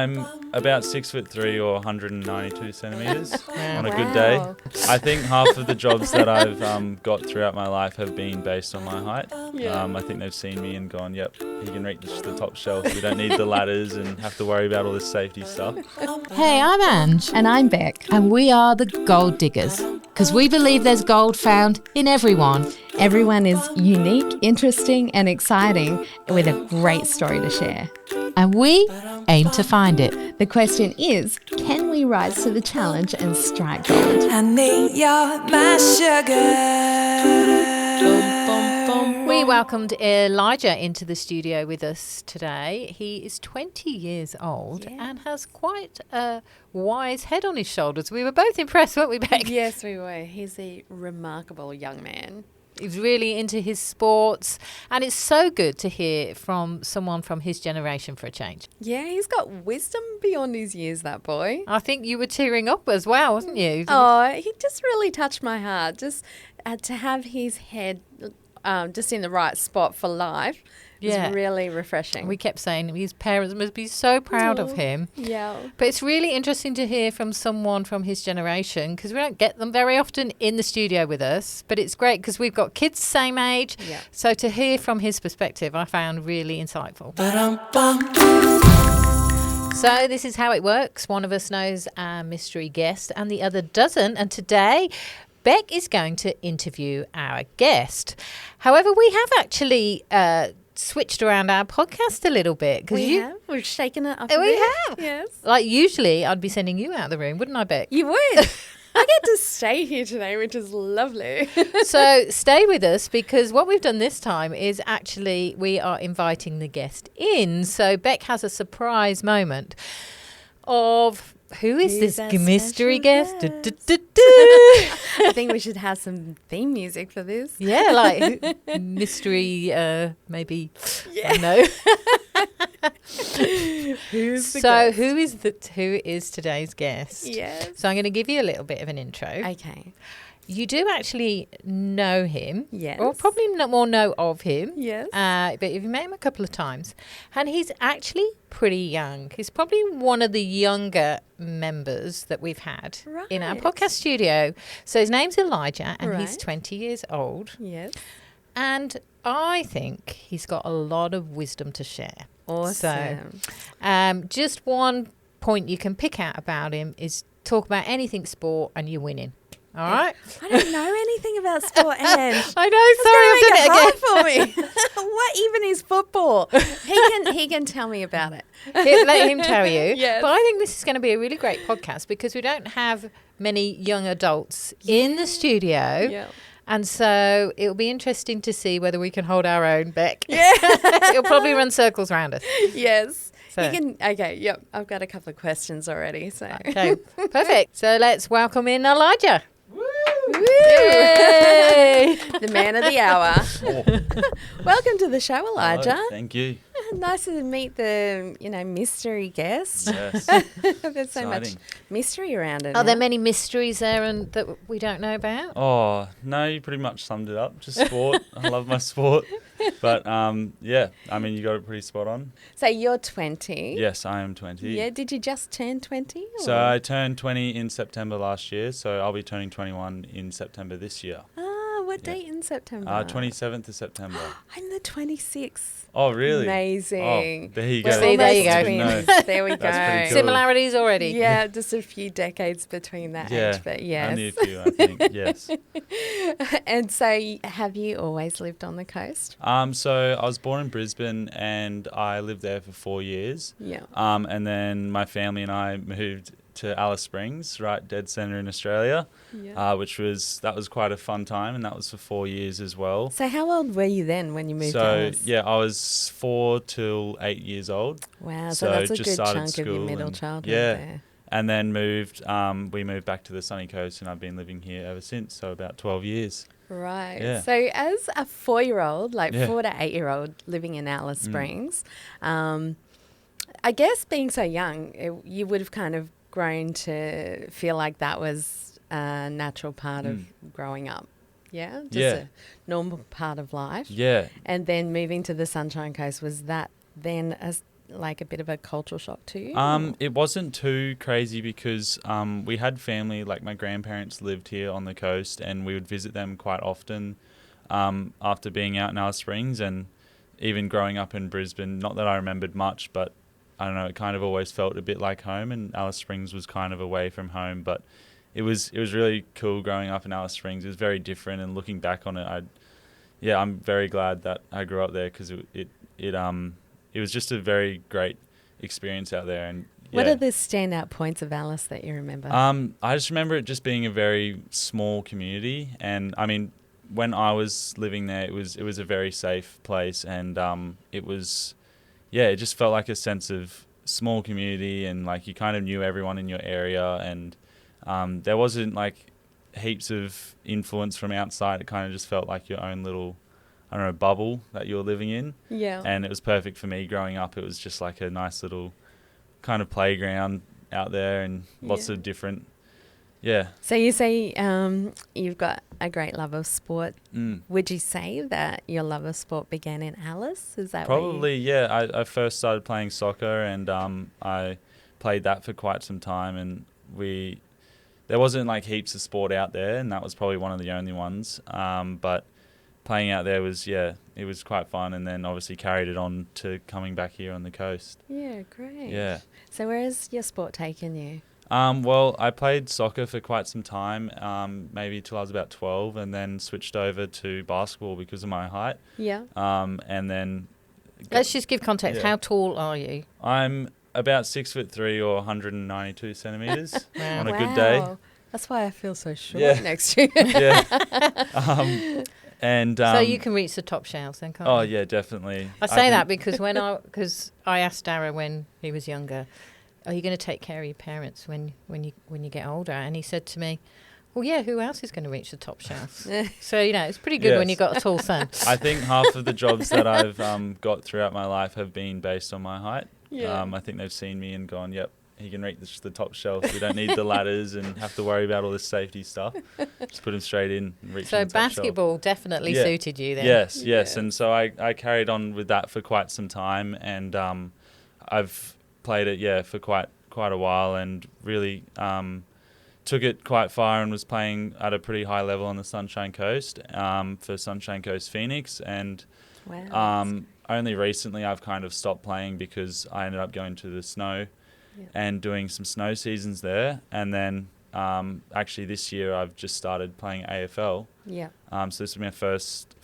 I'm about 6'3" or 192 centimetres on a good day. I think half of the jobs that I've got throughout my life have been based on my height. I think they've seen me and gone, yep, he can reach the top shelf. We don't need the ladders and have to worry about all this safety stuff. Hey, I'm Ange. And I'm Beck. And we are the Gold Diggers, because we believe there's gold found in everyone. Everyone is unique, interesting and exciting with a great story to share. And we aim to find it. The question is, can we rise to the challenge and strike gold? I need my sugar. We welcomed Elijah into the studio with us today. He is 20 years old and has quite a wise head on his shoulders. We were both impressed, weren't we, Beck? Yes, we were. He's a remarkable young man. He's really into his sports, and it's so good to hear from someone from his generation for a change. Yeah, he's got wisdom beyond his years, that boy. I think you were tearing up as well, wasn't you? Oh, he just really touched my heart. Just to have his head just in the right spot for life is really refreshing. We kept saying his parents must be so proud of him. Yeah. But it's really interesting to hear from someone from his generation, because we don't get them very often in the studio with us. But it's great because we've got kids the same age. Yeah. So to hear from his perspective, I found really insightful. So this is how it works. One of us knows our mystery guest and the other doesn't. And today, Beck is going to interview our guest. However, we have actually switched around our podcast a little bit. We've shaken it up a bit. We have. Yes. Like usually I'd be sending you out of the room, wouldn't I, Beck? You would. I get to stay here today, which is lovely. So stay with us, because what we've done this time is actually we are inviting the guest in. So Beck has a surprise moment of... Who's this mystery guest? I think we should have some theme music for this. Yeah, like mystery, maybe. Yeah. No. Who is today's guest? Yes. So I'm going to give you a little bit of an intro. Okay. You do actually know him. Yes. Or probably more know of him. Yes. But you've met him a couple of times. And he's actually pretty young. He's probably one of the younger members that we've had in our podcast studio. So his name's Elijah, and he's 20 years old. Yes. And I think he's got a lot of wisdom to share. Awesome. So just one point you can pick out about him is talk about anything sport and you're winning. All right. I don't know anything about sport, Ange. I know. Sorry, I've done it again. For me. What even is football? He can tell me about it. Let him tell you. Yes. But I think this is going to be a really great podcast because we don't have many young adults in the studio. Yeah. And so it'll be interesting to see whether we can hold our own, Beck. Yeah. He'll probably run circles around us. Yes. So. Yep. I've got a couple of questions already. So. Okay, perfect. So let's welcome in Elijah. Woo! Yay! The man of the hour. Welcome to the show, Elijah. Hello, thank you. Nice to meet the, mystery guest. Yes. There's so much mystery around it. Are there many mysteries there and that we don't know about? Oh, no, you pretty much summed it up. Just sport. I love my sport. But, you got it pretty spot on. So you're 20. Yes, I am 20. Yeah, did you just turn 20? So I turned 20 in September last year, so I'll be turning 21 in September this year. What date in September? 27th of September. I'm the 26th. Oh, really? Amazing. Oh, there you go. See, there you go. Twins. There we go. That's pretty cool. Similarities already. Yeah, just a few decades between that age, but yes. Only a few, I think, yes. And so have you always lived on the coast? So I was born in Brisbane and I lived there for 4 years. Yeah. And then my family and I moved to Alice Springs, right dead centre in Australia, that was quite a fun time, and that was for 4 years as well. So how old were you then when you moved to Alice? So, I was 4 till 8 years old. Wow, so that's a just good started chunk of your middle childhood there. And then we moved back to the sunny coast, and I've been living here ever since, so about 12 years. Right. Yeah. So as a 4-year-old, 4 to 8-year-old living in Alice Springs, I guess being so young, you would have kind of grown to feel like that was a natural part of growing up. Yeah? Just a normal part of life. Yeah. And then moving to the Sunshine Coast, was that then like a bit of a cultural shock to you? It wasn't too crazy because we had family, like my grandparents lived here on the coast, and we would visit them quite often after being out in Alice Springs, and even growing up in Brisbane. Not that I remembered much, but I don't know, it kind of always felt a bit like home, and Alice Springs was kind of away from home, but it was really cool growing up in Alice Springs. It was very different, and looking back on it, I'm very glad that I grew up there because it was just a very great experience out there. And what are the standout points of Alice that you remember? I just remember it just being a very small community, and I mean, when I was living there, it was a very safe place, and it just felt like a sense of small community, and like you kind of knew everyone in your area, and there wasn't like heaps of influence from outside. It kind of just felt like your own little, I don't know, bubble that you were living in. Yeah. And it was perfect for me growing up. It was just like a nice little kind of playground out there, and lots of different, So you say you've got a great love of sport. Mm. Would you say that your love of sport began in Alice? Is that Probably, yeah. I first started playing soccer, and I played that for quite some time, and there wasn't like heaps of sport out there, and that was probably one of the only ones. But playing out there was, it was quite fun, and then obviously carried it on to coming back here on the coast. Yeah, great. Yeah. So where has your sport taken you? Well, I played soccer for quite some time, maybe till I was about 12, and then switched over to basketball because of my height. Yeah. And then... Let's just give context. How tall are you? I'm about 6'3" or 192 centimetres on a good Wow. day. That's why I feel so short next to you. Yeah. So you can reach the top shelves then, can't you? Oh, yeah, definitely. I say that because because I asked Dara when he was younger, are you going to take care of your parents when you get older? And he said to me, well, yeah, who else is going to reach the top shelves? So, it's pretty good when you've got a tall son. I think half of the jobs that I've got throughout my life have been based on my height. Yeah. I think they've seen me and gone, yep, he can reach the top shelf. We don't need the ladders and have to worry about all this safety stuff. Just put him straight in and reach So the top basketball definitely suited you then. Yes. And so I carried on with that for quite some time, and I've played it, for quite a while, and really took it quite far, and was playing at a pretty high level on the Sunshine Coast for Sunshine Coast Phoenix, and only recently I've kind of stopped playing because I ended up going to the snow and doing some snow seasons there, and then actually this year I've just started playing AFL. So this is my first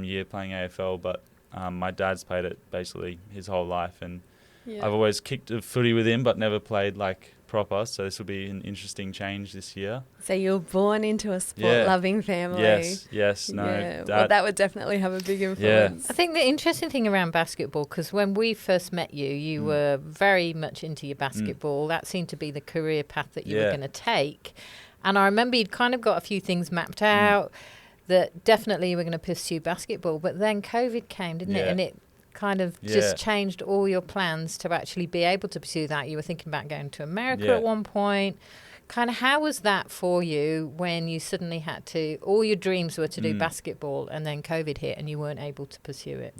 year playing AFL, but my dad's played it basically his whole life, and I've always kicked a footy with him but never played like proper, so this will be an interesting change this year. So you were born into a sport-loving family. Yes, no. Yeah. Well, that would definitely have a big influence. Yeah. I think the interesting thing around basketball, because when we first met you, you were very much into your basketball. That seemed to be the career path that you were going to take. And I remember you'd kind of got a few things mapped out that definitely you were going to pursue basketball. But then COVID came, didn't it? And it kind of just changed all your plans to actually be able to pursue that. You were thinking about going to America at one point. Kind of how was that for you when you suddenly had to, all your dreams were to do basketball, and then COVID hit and you weren't able to pursue it?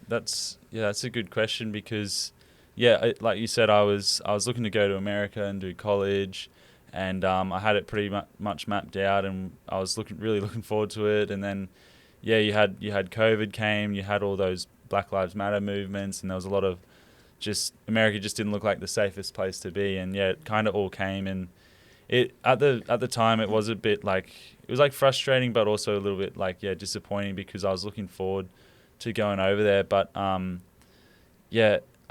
That's a good question because like you said, I was looking to go to America and do college, and I had it pretty much mapped out, and I was really looking forward to it. And then you had COVID came, you had all those Black Lives Matter movements, and there was a lot of America just didn't look like the safest place to be, and it kind of all came, and it at the time it was a bit like, it was like frustrating but also a little bit like disappointing because I was looking forward to going over there, but I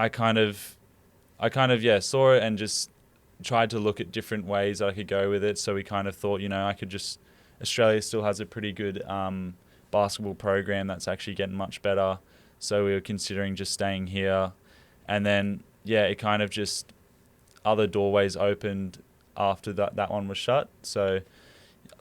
kind of saw it and just tried to look at different ways I could go with it. So we kind of thought, Australia still has a pretty good basketball program that's actually getting much better. So we were considering just staying here. And then, it kind of just, other doorways opened after that one was shut. So,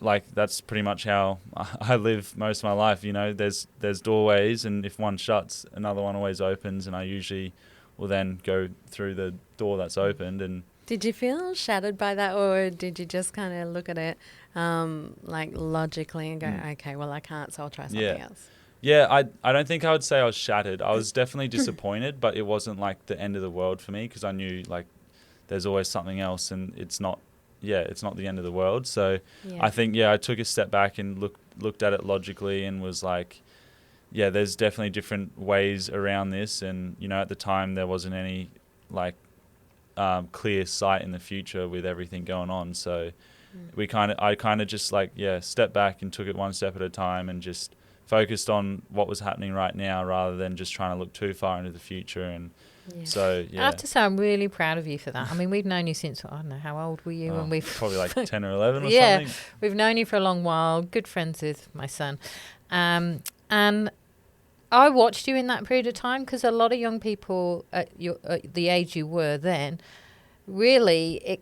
that's pretty much how I live most of my life. There's doorways, and if one shuts, another one always opens, and I usually will then go through the door that's opened. And did you feel shattered by that, or did you just kind of look at it logically and go, okay, well, I can't, so I'll try something else? Yeah, I don't think I would say I was shattered. I was definitely disappointed, but it wasn't like the end of the world for me, because I knew like there's always something else, and it's not the end of the world. So I think, I took a step back and looked at it logically and was like, yeah, there's definitely different ways around this. And, you know, at the time there wasn't any like clear sight in the future with everything going on. So I kind of just like, stepped back and took it one step at a time and just focused on what was happening right now rather than just trying to look too far into the future. And so, I have to say, I'm really proud of you for that. I mean, we've known you since, I don't know, how old were you? And we've probably like 10 or 11 or something. We've known you for a long while, good friends with my son. And I watched you in that period of time, because a lot of young people at the age you were then really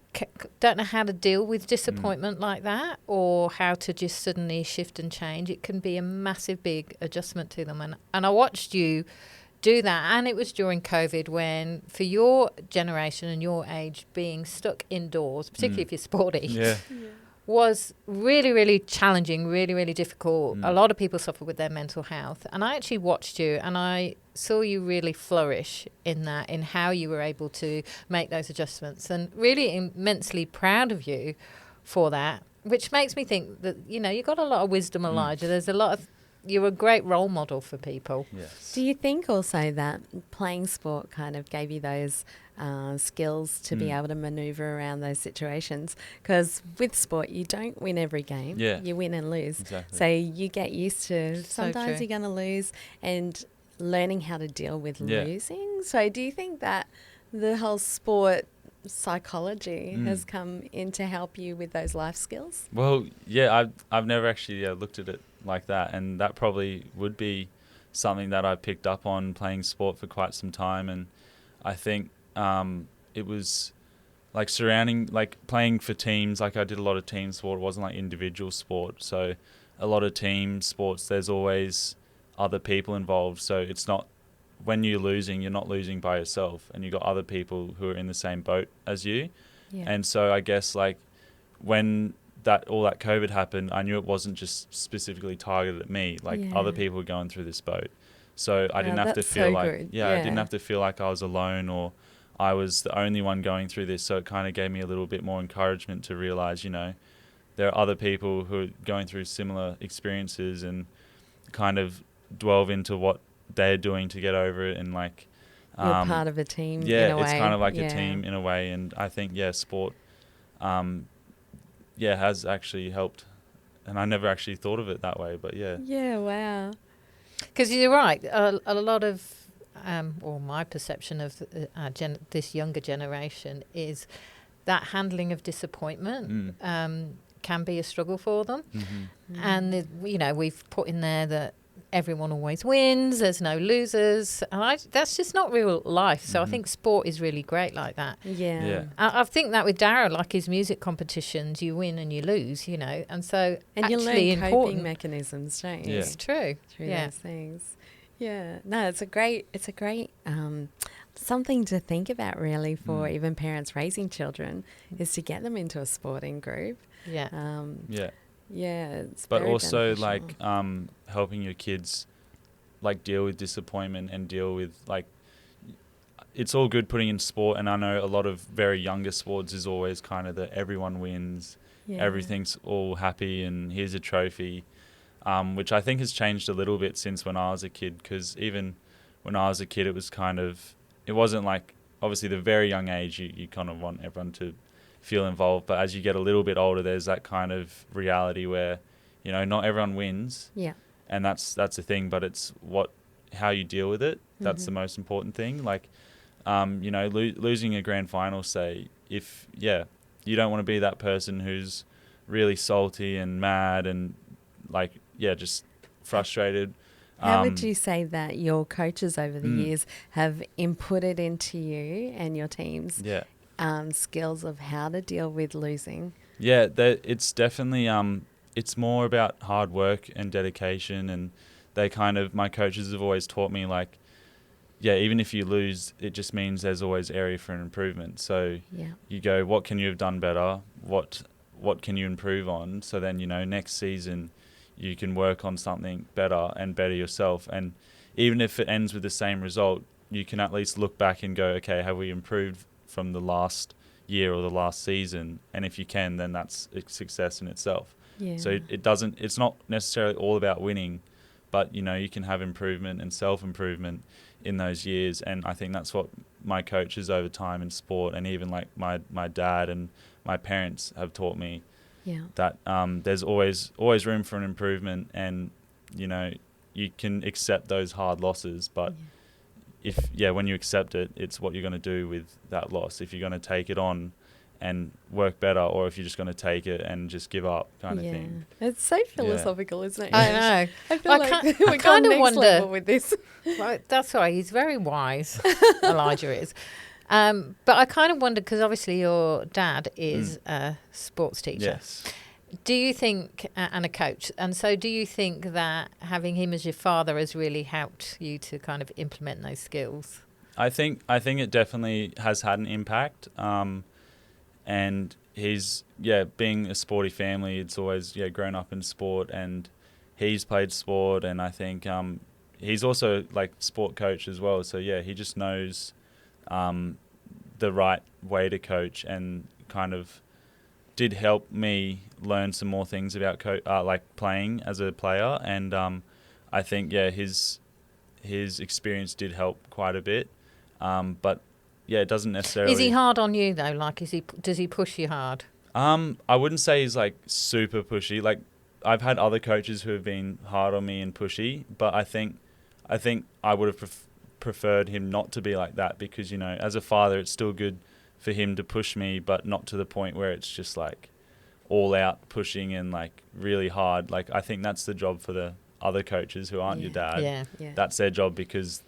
don't know how to deal with disappointment like that, or how to just suddenly shift and change. It can be a massive, big adjustment to them. And I watched you do that, and it was during COVID, when for your generation and your age, being stuck indoors, particularly if you're sporty, was really, really challenging, really, really difficult. A lot of people suffer with their mental health, and I actually watched you and I saw you really flourish in that, in how you were able to make those adjustments, and really immensely proud of you for that, which makes me think that, you know, you've got a lot of wisdom, Elijah. There's a lot of, you're a great role model for people. Yes. Do you think also that playing sport kind of gave you those skills to be able to maneuver around those situations? Because with sport, you don't win every game. Yeah. You win and lose. Exactly. So you get used to sometimes true. you're going to lose, and learning how to deal with losing. So do you think that the whole sport psychology has come in to help you with those life skills? Well, yeah, I've never actually looked at it like that, and that probably would be something that I picked up on playing sport for quite some time. And I think it was like playing for teams. Like, I did a lot of team sport. It wasn't like individual sport. So a lot of team sports, there's always other people involved. So it's not, when you're losing, you're not losing by yourself, and you've got other people who are in the same boat as you. And so I guess like when all that COVID happened, I knew it wasn't just specifically targeted at me. Like, other people were going through this boat. So I didn't have to feel like, I didn't have to feel like I was alone or I was the only one going through this. So it kind of gave me a little bit more encouragement to realize, you know, there are other people who are going through similar experiences, and kind of delve into what they're doing to get over it. And like, you're part of a team. Yeah, in a way. it's kind of like a team in a way. And I think, sport, has actually helped. And I never actually thought of it that way, but Yeah, wow. Because you're right, a lot of, or my perception of this younger generation is that handling of disappointment can be a struggle for them. And, we've put in there that everyone always wins, there's no losers. And that's just not real life. So I think sport is really great like that. Yeah. I think that with Darragh, like his music competitions, you win and you lose, you know. And so And you actually learn coping mechanisms, don't you? It's true. Through those things. Yeah. No, it's a great something to think about, really, for even parents raising children, is to get them into a sporting group. It's but very also beneficial. like helping your kids like deal with disappointment and deal with like, it's all good putting in sport, and I know a lot of very younger sports is always kind of that everyone wins, everything's all happy and here's a trophy, which I think has changed a little bit since when I was a kid, because even when I was a kid it wasn't like, obviously the very young age you kind of want everyone to feel involved, but as you get a little bit older, there's that kind of reality where, you know, not everyone wins, and that's the thing, but it's how you deal with it. That's the most important thing. Like, losing a grand final, say, if you don't want to be that person who's really salty and mad and like just frustrated. How would you say that your coaches over the years have inputted into you and your teams skills of how to deal with losing? Yeah, it's definitely, it's more about hard work and dedication, and my coaches have always taught me like, even if you lose, it just means there's always area for an improvement. So you go, what can you have done better? What can you improve on? So then, next season you can work on something better and better yourself. And even if it ends with the same result, you can at least look back and go, okay, have we improved from the last year or the last season? And if you can, then that's a success in itself. Yeah. So it's not necessarily all about winning, but, you know, you can have improvement and self-improvement in those years. And I think that's what my coaches over time in sport, and even like my dad and my parents have taught me, that there's always room for an improvement. And, you know, you can accept those hard losses, but when you accept it, it's what you're going to do with that loss. If you're going to take it on and work better, or if you're just going to take it and just give up kind of thing. It's so philosophical, isn't it? I know. I feel like I kind of wonder level with this. Well, that's right. He's very wise, Elijah is. But I kind of wonder, because obviously your dad is a sports teacher. Yes. Do you think, and a coach, and so do you think that having him as your father has really helped you to kind of implement those skills? I think it definitely has had an impact. And he's, being a sporty family, it's always, grown up in sport, and he's played sport, and I think he's also like sport coach as well. So he just knows the right way to coach, and kind of did help me learn some more things about like playing as a player. And I think his experience did help quite a bit, but it doesn't necessarily. Is he hard on you though? Like, does he push you hard? I wouldn't say he's like super pushy. Like, I've had other coaches who have been hard on me and pushy, but I think I would have preferred him not to be like that, because, you know, as a father, it's still good for him to push me, but not to the point where it's just like all out pushing and like really hard. Like, I think that's the job for the other coaches who aren't your dad. That's their job, because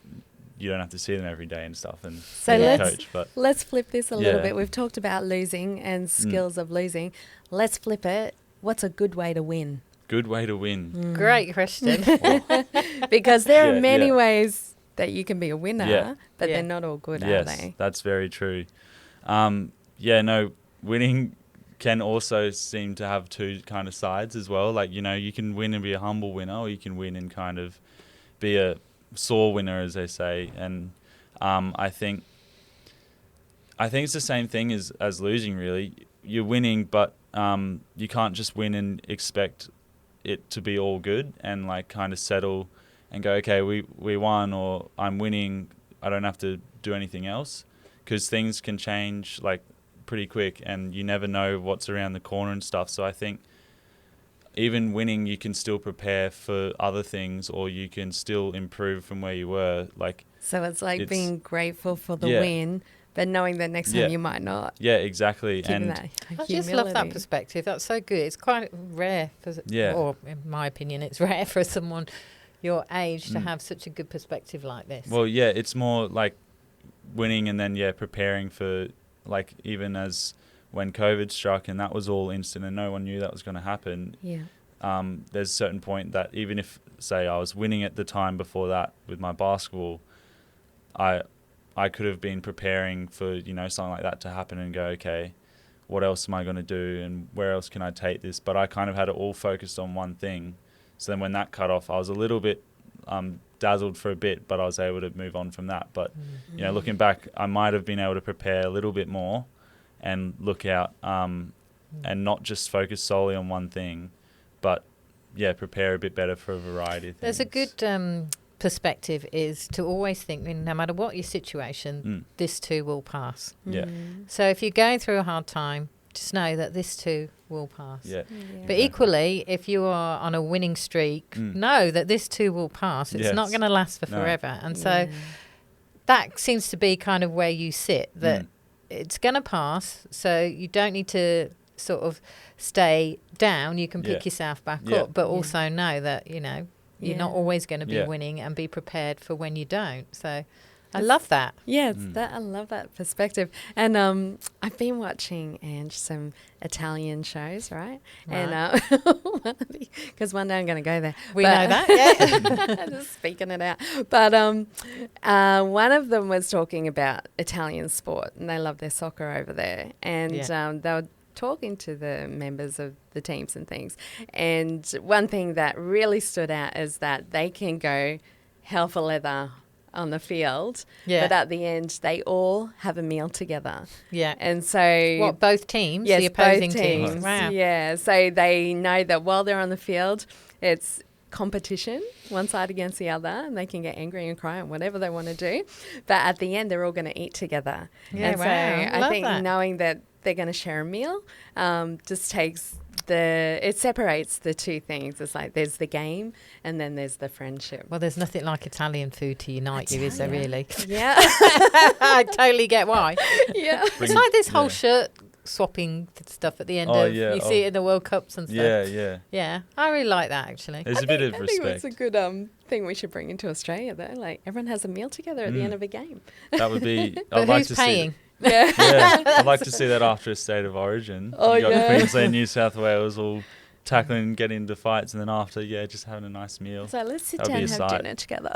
you don't have to see them every day and stuff. And so let's flip this a little Yeah. bit. We've talked about losing and skills of losing. Let's flip it. What's a good way to win? Good way to win. Great question. Because there are many ways that you can be a winner, but Yeah. they're not all good, are Yes, they? that's very true. Winning can also seem to have two kind of sides as well. Like, you know, you can win and be a humble winner, or you can win and kind of be a sore winner, as they say. And I think it's the same thing as losing, really. You're winning, but you can't just win and expect it to be all good, and like kind of settle and go, okay, we won, or I'm winning, I don't have to do anything else, because things can change like pretty quick, and you never know what's around the corner and stuff. So I think even winning, you can still prepare for other things, or you can still improve from where you were. Like, So it's like being grateful for the win, but knowing that next time you might not. Yeah, exactly. And I just love that perspective. That's so good. It's quite rare, or in my opinion, it's rare for someone your age to have such a good perspective like this. Well, it's more like winning and then preparing for, like, even as when COVID struck and that was all instant and no one knew that was going to happen. There's a certain point that even if, say, I was winning at the time before that with my basketball, I could have been preparing for, you know, something like that to happen and go, okay, what else am I going to do and where else can I take this? But I kind of had it all focused on one thing. So then when that cut off, I was a little bit dazzled for a bit, but I was able to move on from that. But, you know, looking back, I might have been able to prepare a little bit more and look out and not just focus solely on one thing, but, prepare a bit better for a variety of things. There's a good perspective is to always think, no matter what your situation, this too will pass. So if you're going through a hard time, just know that this too will pass. But equally, if you are on a winning streak, know that this too will pass. It's not going to last for forever. And so that seems to be kind of where you sit, that it's going to pass. So you don't need to sort of stay down. You can pick yourself back up, but also know that, you know, you're not always going to be winning, and be prepared for when you don't. So I love that. I love that perspective. And I've been watching some Italian shows, right? And because one day I'm going to go there. We know that, just speaking it out. But one of them was talking about Italian sport, and they love their soccer over there. And talking to the members of the teams and things. And one thing that really stood out is that they can go hell for leather on the field, but at the end they all have a meal together. Yeah. And so what, both teams? Yes, the opposing both teams. teams. Wow. Yeah. So they know that while they're on the field, it's competition, one side against the other, and they can get angry and cry and whatever they want to do. But at the end, they're all going to eat together. Yeah, and wow. so I I love think that. knowing that they're going to share a meal just takes it separates the two things. It's like there's the game and then there's the friendship. Well, there's nothing like Italian food to unite you, is there really? Yeah. I totally get why. Yeah. It's like this whole shirt swapping stuff at the end of you see it in the World Cups and stuff. Yeah, I really like that actually. There's a bit of I respect. think it's a good thing we should bring into Australia though. Like everyone has a meal together at the end of a game. That would be. But I'd like who's to paying? see. Yeah, I'd like to see that after a state of origin. Oh, you got yeah. Queensland, New South Wales all tackling, getting into fights, and then after, just having a nice meal. So let's sit That would down be and a have sight. dinner together.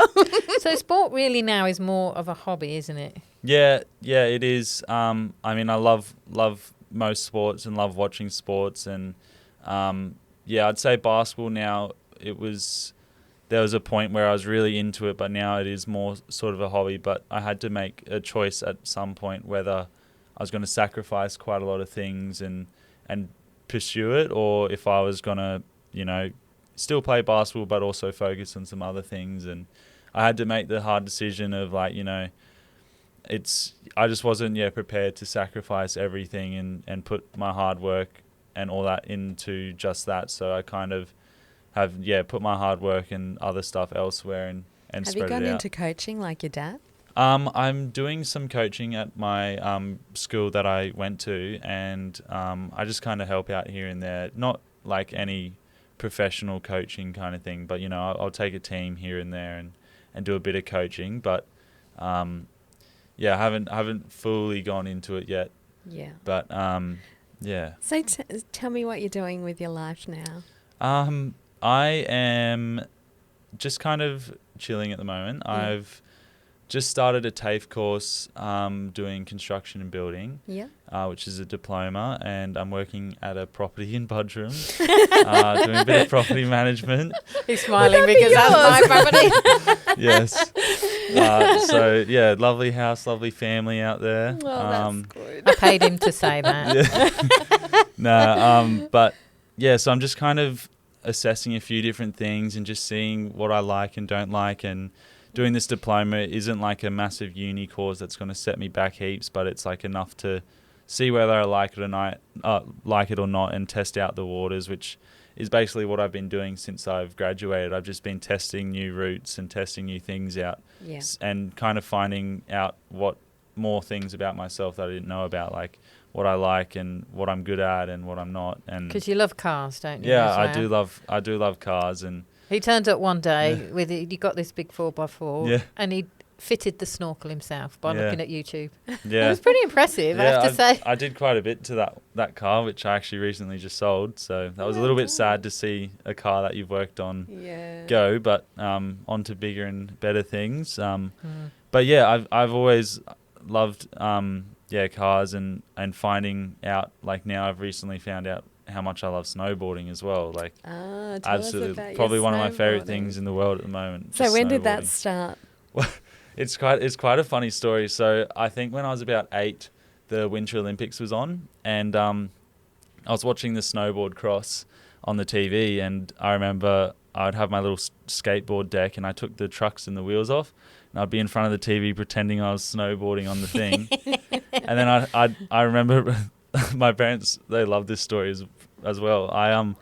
So sport really now is more of a hobby, isn't it? Yeah, it is. I mean, I love most sports and love watching sports, and I'd say basketball now. There was a point where I was really into it, but now it is more sort of a hobby. But I had to make a choice at some point whether I was going to sacrifice quite a lot of things and pursue it, or if I was going to, still play basketball but also focus on some other things. And I had to make the hard decision of I just wasn't prepared to sacrifice everything and put my hard work and all that into just that. So I kind of have put my hard work and other stuff elsewhere and Have spread you it gone out. into coaching like your dad? I'm doing some coaching at my school that I went to, and I just kind of help out here and there. Not like any professional coaching kind of thing, but I'll take a team here and there and do a bit of coaching. But I haven't fully gone into it yet. Yeah. But So tell me what you're doing with your life now. I am just kind of chilling at the moment. Yeah. I've just started a TAFE course doing construction and building, which is a diploma, and I'm working at a property in Budrum, doing a bit of property management. He's smiling because that's my property. Yes. Lovely house, lovely family out there. Well, that's good. I paid him to say that. So I'm just kind of assessing a few different things and just seeing what I like and don't like, and doing this diploma isn't like a massive uni course that's going to set me back heaps, but it's like enough to see whether I like it or not, and test out the waters, which is basically what I've been doing since I've graduated. I've just been testing new routes and testing new things out, and kind of finding out what more things about myself that I didn't know about, like what I like and what I'm good at and what I'm not. And because you love cars, don't you? Yeah, as well? I do love cars. And he turned up one day with he got this big 4x4 and he fitted the snorkel himself by looking at YouTube. Yeah, it was pretty impressive, I have to say. I did quite a bit to that car, which I actually recently just sold. So that was a little bit sad to see a car that you've worked on go, but on to bigger and better things. But I've always loved cars and finding out, like now I've recently found out how much I love snowboarding as well. Like absolutely, probably one of my favorite things in the world at the moment. So when did that start? Well, it's quite a funny story. So I think when I was about 8, the Winter Olympics was on, and I was watching the snowboard cross on the TV, and I remember I'd have my little skateboard deck, and I took the trucks and the wheels off, and I'd be in front of the TV pretending I was snowboarding on the thing. And then I remember my parents, they loved this story as well. How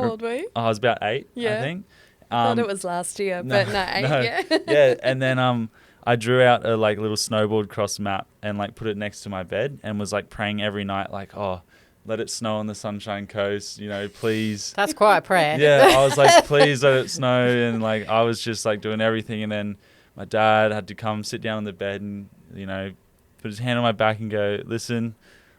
old were you? I was about 8, I think. I thought it was last year, but no, 8, yeah, and then I drew out a like little snowboard cross map and like put it next to my bed and was like praying every night, like, oh, let it snow on the Sunshine Coast, please. That's quite a prayer. Yeah, I was like, please let it snow, and like I was just like doing everything, and then my dad had to come sit down on the bed and put his hand on my back and go, listen,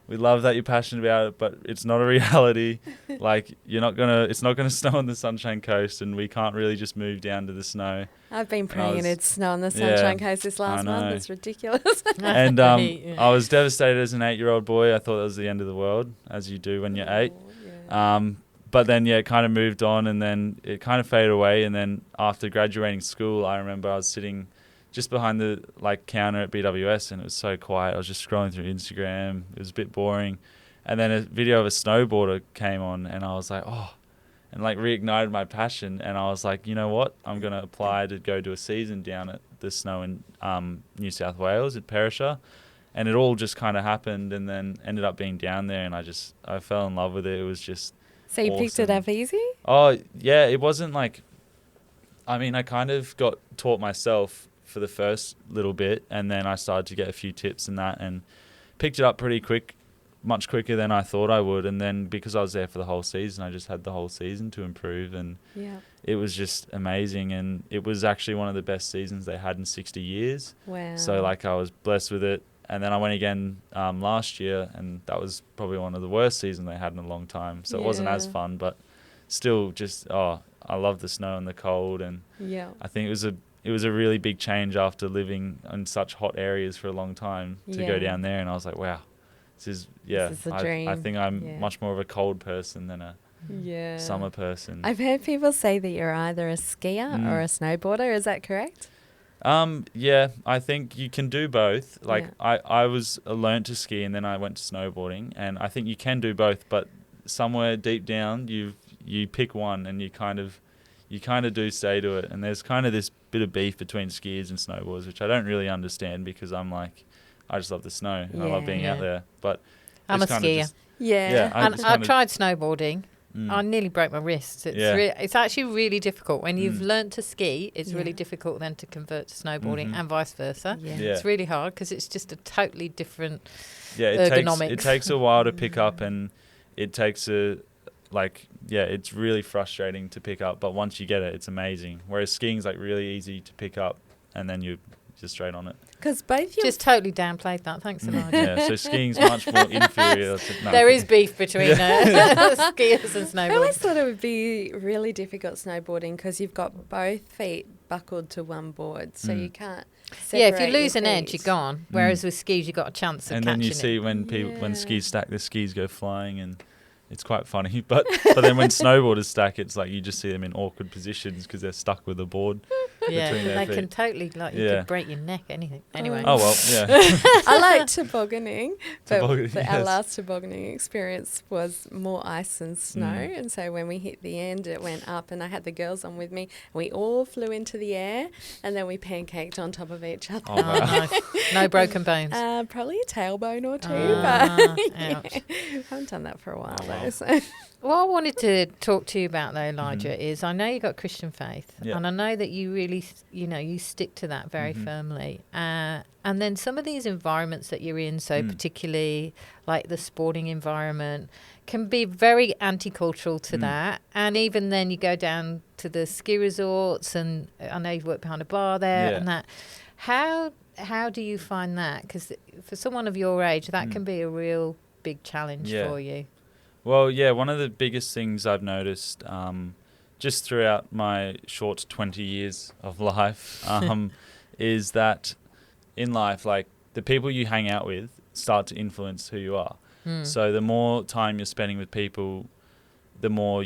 we love that you're passionate about it, but it's not a reality. Like, it's not gonna snow on the Sunshine Coast, and we can't really just move down to the snow. I've been praying it'd snow on the Sunshine Coast this last month. It's ridiculous. And I was devastated as an 8-year-old boy. I thought that was the end of the world, as you do when you're 8. Yeah. But then, it kind of moved on, and then it kind of faded away. And then after graduating school, I remember I was sitting just behind the counter at BWS, and it was so quiet. I was just scrolling through Instagram. It was a bit boring. And then a video of a snowboarder came on, and I was like, oh, and reignited my passion. And I was like, you know what? I'm going to apply to go do a season down at the snow in New South Wales at Perisher. And it all just kind of happened, and then ended up being down there, and I fell in love with it. It was just So you picked it up easy? Oh, yeah. It wasn't I kind of got taught myself for the first little bit, and then I started to get a few tips and that, and picked it up pretty quick, much quicker than I thought I would. And then because I was there for the whole season, I just had the whole season to improve, and it was just amazing. And it was actually one of the best seasons they had in 60 years. Wow. So I was blessed with it. And then I went again last year, and that was probably one of the worst seasons they had in a long time. So it wasn't as fun, but still just, I love the snow and the cold. And I think it was a really big change after living in such hot areas for a long time to go down there. And I was like, wow, this is a dream. I think I'm much more of a cold person than a summer person. I've heard people say that you're either a skier or a snowboarder. Is that correct? I think you can do both. I learned to ski, and then I went to snowboarding, and I think you can do both, but somewhere deep down you pick one, and you kind of do stay to it. And there's kind of this bit of beef between skiers and snowboarders, which I don't really understand, because I'm I just love the snow and I love being out there. But I'm a skier. I tried snowboarding. I nearly broke my wrists. It's actually really difficult. When you've learnt to ski, it's really difficult then to convert to snowboarding and vice versa. It's really hard because it's just a totally different ergonomics. It takes a while to pick up, and it takes it's really frustrating to pick up. But once you get it, it's amazing. Whereas skiing's really easy to pick up, and then you're just straight on it. Because both just totally downplayed that. Thanks, Elijah. So skiing's much more inferior. There is beef between skiers and snowboarders. I always thought it would be really difficult snowboarding because you've got both feet buckled to one board, so you can't separate if you lose an edge, you're gone. Whereas with skis, you've got a chance of catching it. And then you see when skis stack, the skis go flying, and it's quite funny. But then when snowboarders stack, it's you just see them in awkward positions because they're stuck with a board. They can totally you could break your neck, anything. Anyway. Oh well, yeah. I like tobogganing, but our last tobogganing experience was more ice than snow, and so when we hit the end, it went up, and I had the girls on with me, and we all flew into the air, and then we pancaked on top of each other. Oh, wow. Nice. No broken bones. Probably a tailbone or two, but ouch. I haven't done that for a while Wow. So. What I wanted to talk to you about, though, Elijah, is I know you got Christian faith, and I know that you really, you stick to that very firmly. And then some of these environments that you're in, so particularly like the sporting environment, can be very anti-cultural to that. And even then you go down to the ski resorts, and I know you've worked behind a bar there and that. How do you find that? Because for someone of your age, that can be a real big challenge for you. Well, one of the biggest things I've noticed just throughout my short 20 years of life is that in life, the people you hang out with start to influence who you are. So the more time you're spending with people, the more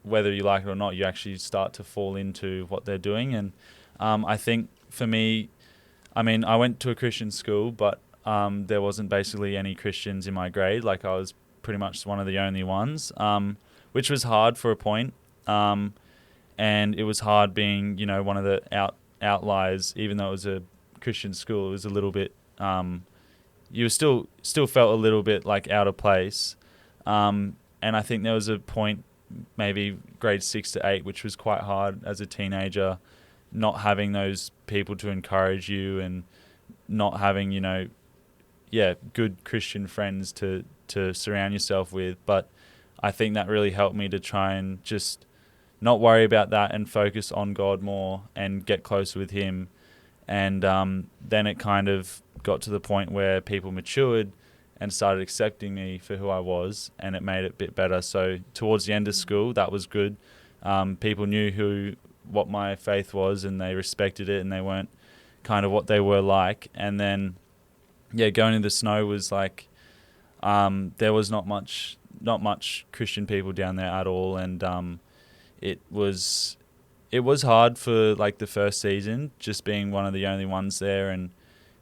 whether you like it or not, you actually start to fall into what they're doing. And I think for me, I went to a Christian school, but there wasn't basically any Christians in my grade. I was pretty much one of the only ones, which was hard for a point. And it was hard being, one of the outliers, even though it was a Christian school. It was a little bit, you still felt a little bit out of place. And I think there was a point, maybe grade 6 to 8, which was quite hard as a teenager, not having those people to encourage you, and not having, good Christian friends to surround yourself with. But I think that really helped me to try and just not worry about that and focus on God more and get closer with him. And then it kind of got to the point where people matured, and started accepting me for who I was, and it made it a bit better. So towards the end of school, that was good. People knew what my faith was, and they respected it, and they weren't kind of what they were like. And then, going in the snow was like, there was not much Christian people down there at all, and it was hard for like the first season, just being one of the only ones there, and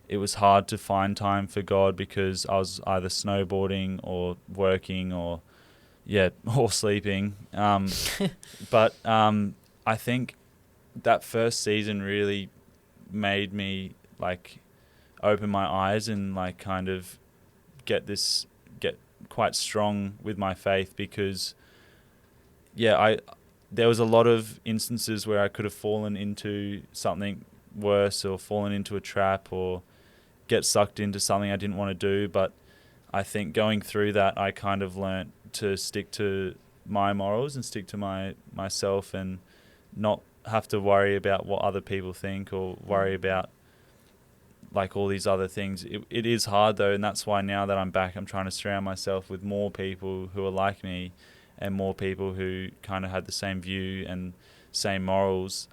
it was hard to find time for God because I was either snowboarding or working or sleeping. But I think that first season really made me like open my eyes and like kind of get quite strong with my faith, because there was a lot of instances where I could have fallen into something worse or fallen into a trap or get sucked into something I didn't want to do. But I think going through that, I kind of learnt to stick to my morals and stick to myself and not have to worry about what other people think or worry about like all these other things. It is hard though, and that's why now that I'm back, I'm trying to surround myself with more people who are like me and more people who kind of had the same view and same morals,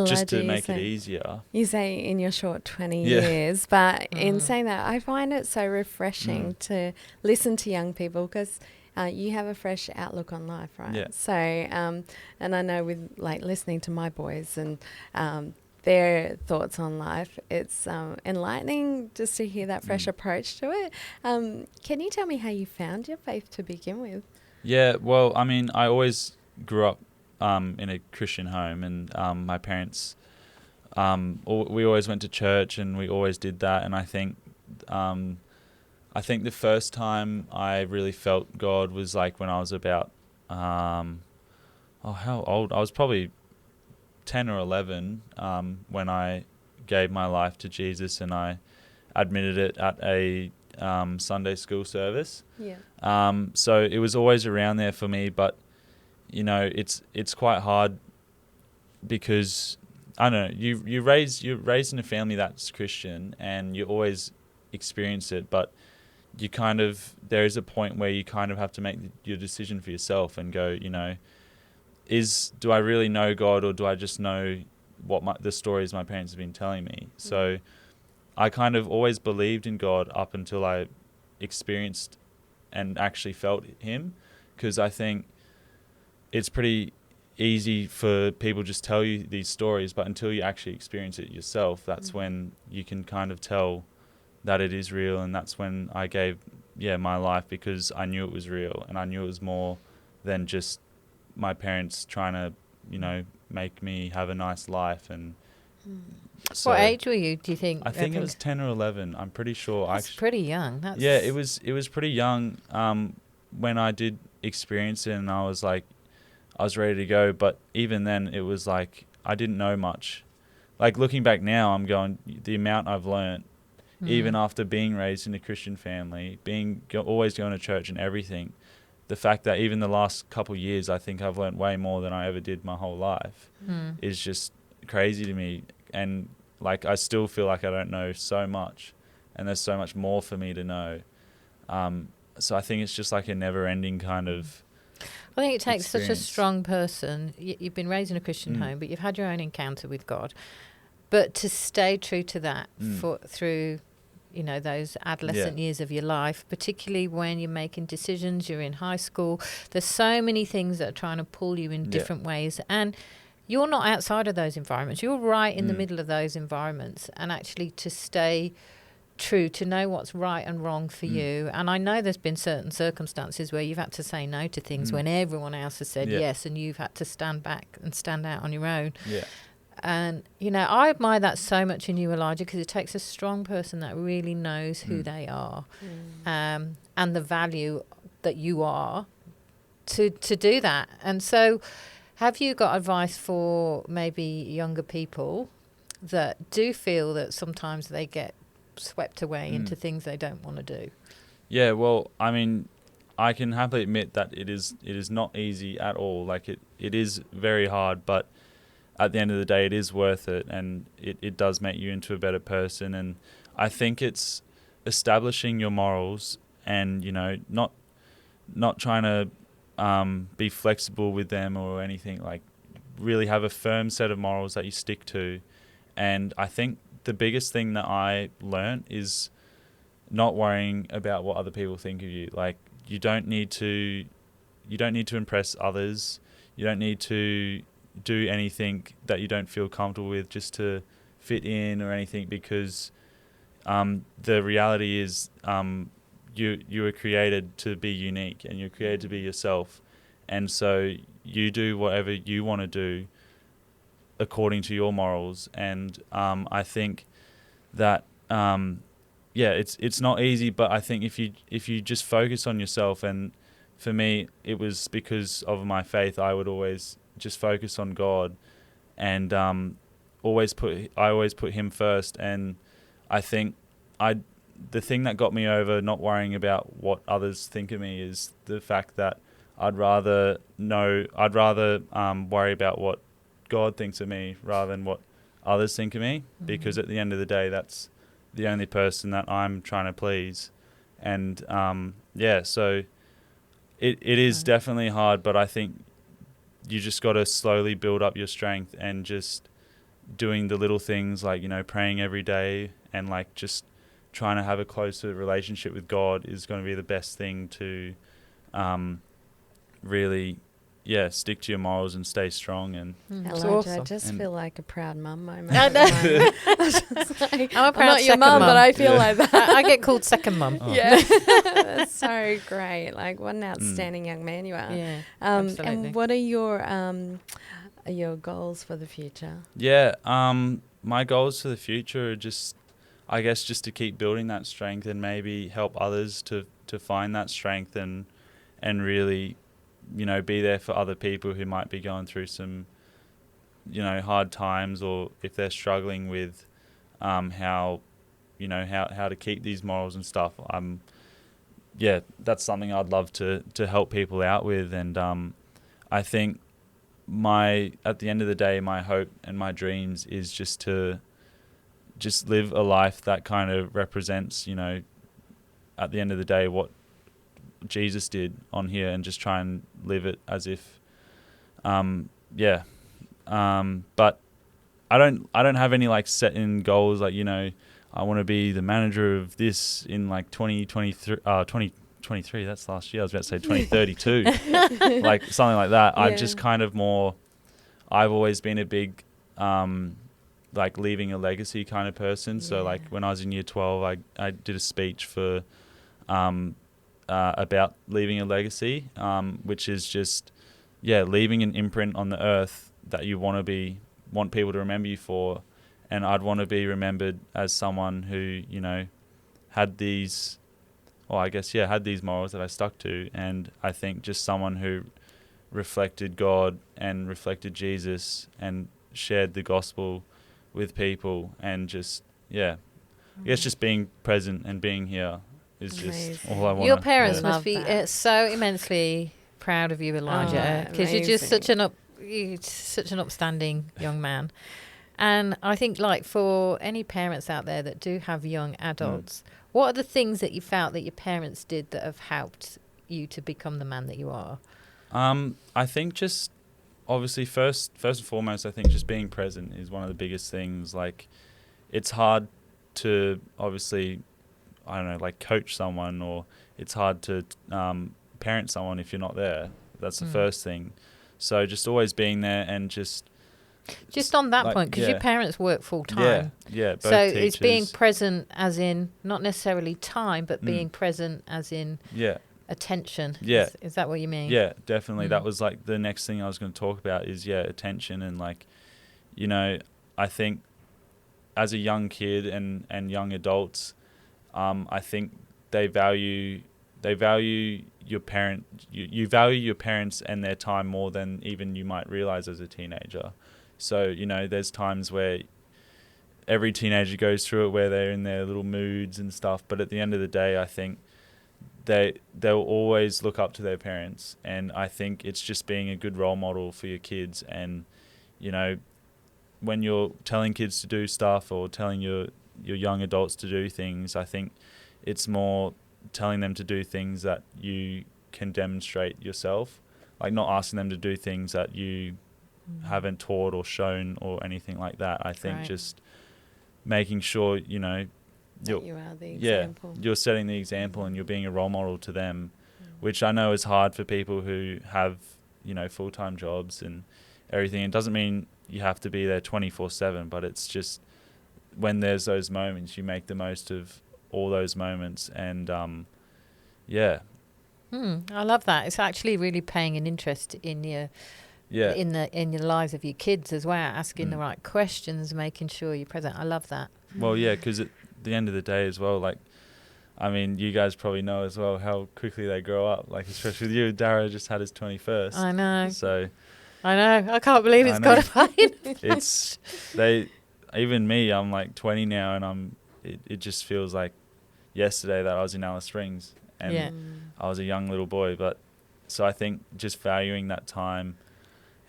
just to make it easier. You say in your short 20 years, but in saying that, I find it so refreshing to listen to young people, because you have a fresh outlook on life, right? Yeah. So, and I know with like listening to my boys and their thoughts on life, it's enlightening just to hear that fresh approach to it. Can you tell me how you found your faith to begin with? Yeah, well, I mean, I always grew up in a Christian home, and my parents, we always went to church, and we always did that. And I think the first time I really felt God was like when I was about, how old? I was probably 10 or 11 when I gave my life to Jesus, and I admitted it at a Sunday school service. Yeah. So it was always around there for me, but you know, it's quite hard because I don't know, you're raised in a family that's Christian, and you always experience it, but you kind of, there is a point where you kind of have to make your decision for yourself and go, you know, do I really know God, or do I just know what the stories my parents have been telling me? So I kind of always believed in God up until I experienced and actually felt him, because I think it's pretty easy for people just tell you these stories, but until you actually experience it yourself, that's when you can kind of tell that it is real. And that's when I gave my life, because I knew it was real, and I knew it was more than just my parents trying to, you know, make me have a nice life. And so what age were you, do you think? I think it was 10 or 11. I'm pretty sure. That's pretty young. It was pretty young when I did experience it, and I was ready to go. But even then, it was like I didn't know much. Like looking back now, I'm going, the amount I've learned, even after being raised in a Christian family, always going to church and everything. The fact that even the last couple of years, I think I've learned way more than I ever did my whole life is just crazy to me. And like, I still feel like I don't know so much, and there's so much more for me to know. So I think it's just like a never ending kind of, I think it takes experience. such a strong person. You've been raised in a Christian home, but you've had your own encounter with God. But to stay true to that through, you know, those adolescent years of your life, particularly when you're making decisions, you're in high school, there's so many things that are trying to pull you in different ways. And you're not outside of those environments. You're right in the middle of those environments. And actually to stay true, to know what's right and wrong for you. And I know there's been certain circumstances where you've had to say no to things when everyone else has said yes, and you've had to stand back and stand out on your own. Yeah. And, you know, I admire that so much in you, Elijah, because it takes a strong person that really knows who they are and the value that you are to do that. And so have you got advice for maybe younger people that do feel that sometimes they get swept away into things they don't want to do? Yeah, well, I mean, I can happily admit that it is not easy at all. Like it is very hard, but at the end of the day, it is worth it, and it does make you into a better person. And I think it's establishing your morals and, you know, not trying to be flexible with them or anything, like really have a firm set of morals that you stick to. And I think the biggest thing that I learnt is not worrying about what other people think of you. Like, you don't need to impress others. You don't need to do anything that you don't feel comfortable with just to fit in or anything, because the reality is you were created to be unique and you're created to be yourself. And so you do whatever you want to do according to your morals. And I think that it's not easy, but I think if you just focus on yourself, and for me it was because of my faith, I would always just focus on God and I always put him first. And I think the thing that got me over not worrying about what others think of me is the fact that I'd rather worry about what God thinks of me rather than what others think of me, because at the end of the day, that's the only person that I'm trying to please. And so it is definitely hard, but I think you just got to slowly build up your strength and just doing the little things, like, you know, praying every day and like just trying to have a closer relationship with God is going to be the best thing to really stick to your morals and stay strong. And Elijah, awesome. I just feel like a proud mum moment. I know. I'm a proud not your second mum, mum. but I feel like that. I get called second mum. Oh. Yeah, that's so great. Like, what an outstanding young man you are. Yeah, And absolutely. what are your goals for the future? Yeah, my goals for the future are just to keep building that strength and maybe help others to find that strength and really, you know, be there for other people who might be going through some, you know, hard times, or if they're struggling with how to keep these morals and stuff. That's something I'd love to help people out with. And I think at the end of the day, my hope and my dreams is just to live a life that kind of represents, you know, at the end of the day, what Jesus did on here, and just try and live it as if, but I don't have any like set in goals, like, you know, I want to be the manager of this in like 2023, that's last year, I was about to say 2032, like something like that. I'm just kind of more, I've always been a big, like leaving a legacy kind of person. So like when I was in year 12, I did a speech for, about leaving a legacy, which is just, leaving an imprint on the earth that you want people to remember you for. And I'd want to be remembered as someone who, you know, had these morals that I stuck to. And I think just someone who reflected God and reflected Jesus and shared the gospel with people, and just, I guess just being present and being here is just all I want. Your parents Love must be that. so immensely proud of you, Elijah, because you're just such an upstanding young man. And I think, like, for any parents out there that do have young adults, what are the things that you felt that your parents did that have helped you to become the man that you are? I think just obviously first and foremost, I think just being present is one of the biggest things. Like, it's hard to obviously, I don't know, like coach someone, or it's hard to parent someone if you're not there. That's the first thing. So just always being there, and just on that point, because your parents work full time. Both so teachers. It's being present as in not necessarily time, but being present as in attention. Yeah. Is that what you mean? Yeah, definitely. That was like the next thing I was going to talk about is attention. And like, you know, I think as a young kid and young adults, I think they value your parent. You value your parents and their time more than even you might realize as a teenager. So, you know, there's times where every teenager goes through it, where they're in their little moods and stuff. But at the end of the day, I think they'll always look up to their parents. And I think it's just being a good role model for your kids. And, you know, when you're telling kids to do stuff or telling your young adults to do things, I think it's more telling them to do things that you can demonstrate yourself, like not asking them to do things that you haven't taught or shown or anything like that. I think just making sure, you know, you are the example. You're setting the example and you're being a role model to them, which I know is hard for people who have, you know, full-time jobs and everything. It doesn't mean you have to be there 24/7, but it's just when there's those moments, you make the most of all those moments. And I love that. It's actually really paying an interest in your in your lives of your kids as well, asking the right questions, making sure you're present. I love that. Well, yeah, because at the end of the day as well, like, I mean, you guys probably know as well how quickly they grow up. Like, especially with you, Dara just had his 21st. I know. So I know. I can't believe it's got a fine. Even me, I'm like 20 now, and it just feels like yesterday that I was in Alice Springs and I was a young little boy. But so I think just valuing that time,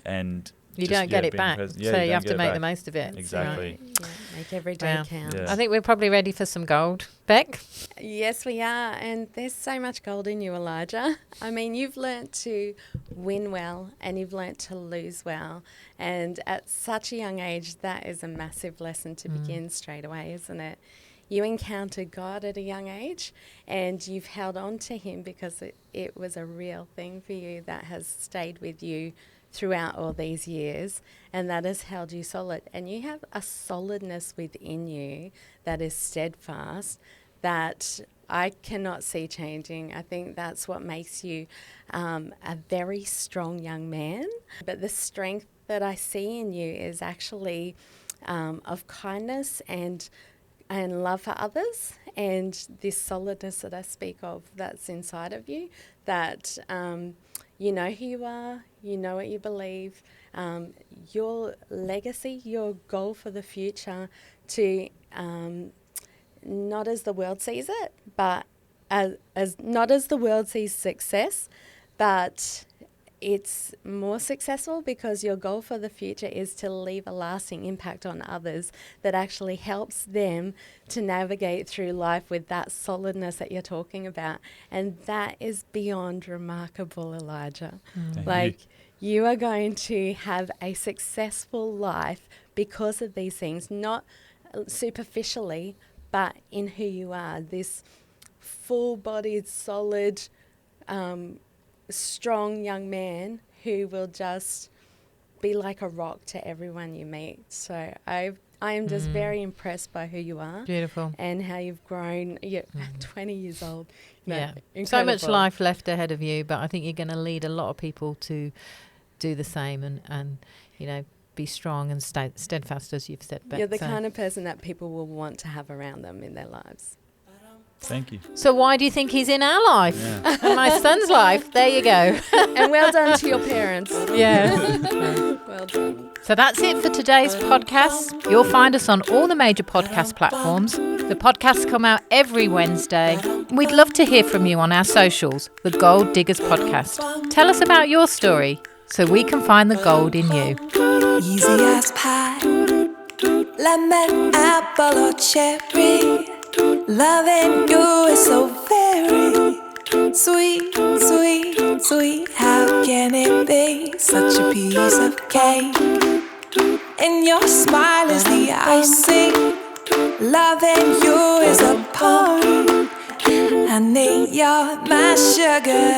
and you don't get it back, so you have to make the most of it. Exactly. Right. Yeah, make every day count. Yeah. I think we're probably ready for some gold. Beck? Yes, we are. And there's so much gold in you, Elijah. I mean, you've learnt to win well and you've learnt to lose well. And at such a young age, that is a massive lesson to begin straight away, isn't it? You encountered God at a young age and you've held on to him because it was a real thing for you that has stayed with you throughout all these years, and that has held you solid. And you have a solidness within you that is steadfast that I cannot see changing. I think that's what makes you a very strong young man. But the strength that I see in you is actually of kindness and love for others, and this solidness that I speak of that's inside of you, that you know who you are, you know what you believe, your legacy, your goal for the future to not as the world sees it, but as not as the world sees success, but it's more successful because your goal for the future is to leave a lasting impact on others that actually helps them to navigate through life with that solidness that you're talking about. And that is beyond remarkable, Elijah. Like, you are going to have a successful life because of these things, not superficially, but in who you are, this full-bodied, solid, strong young man who will just be like a rock to everyone you meet. So I am just very impressed by who you are. Beautiful. And how you've grown. You're 20 years old. Incredible. So much life left ahead of you, but I think you're going to lead a lot of people to do the same and you know, be strong and steadfast, as you've said, Becks. You're the kind of person that people will want to have around them in their lives. Thank you. So why do you think he's in our life? Yeah. And my son's life? There you go. And well done to your parents. Yeah. Well done. So that's it for today's podcast. You'll find us on all the major podcast platforms. The podcasts come out every Wednesday. We'd love to hear from you on our socials, the Gold Diggers Podcast. Tell us about your story so we can find the gold in you. Easy as pie, lemon, apple or cherry. Loving you is so very sweet, sweet, sweet. How can it be such a piece of cake? And your smile is the icing. Loving you is a poem. Honey, you're my sugar.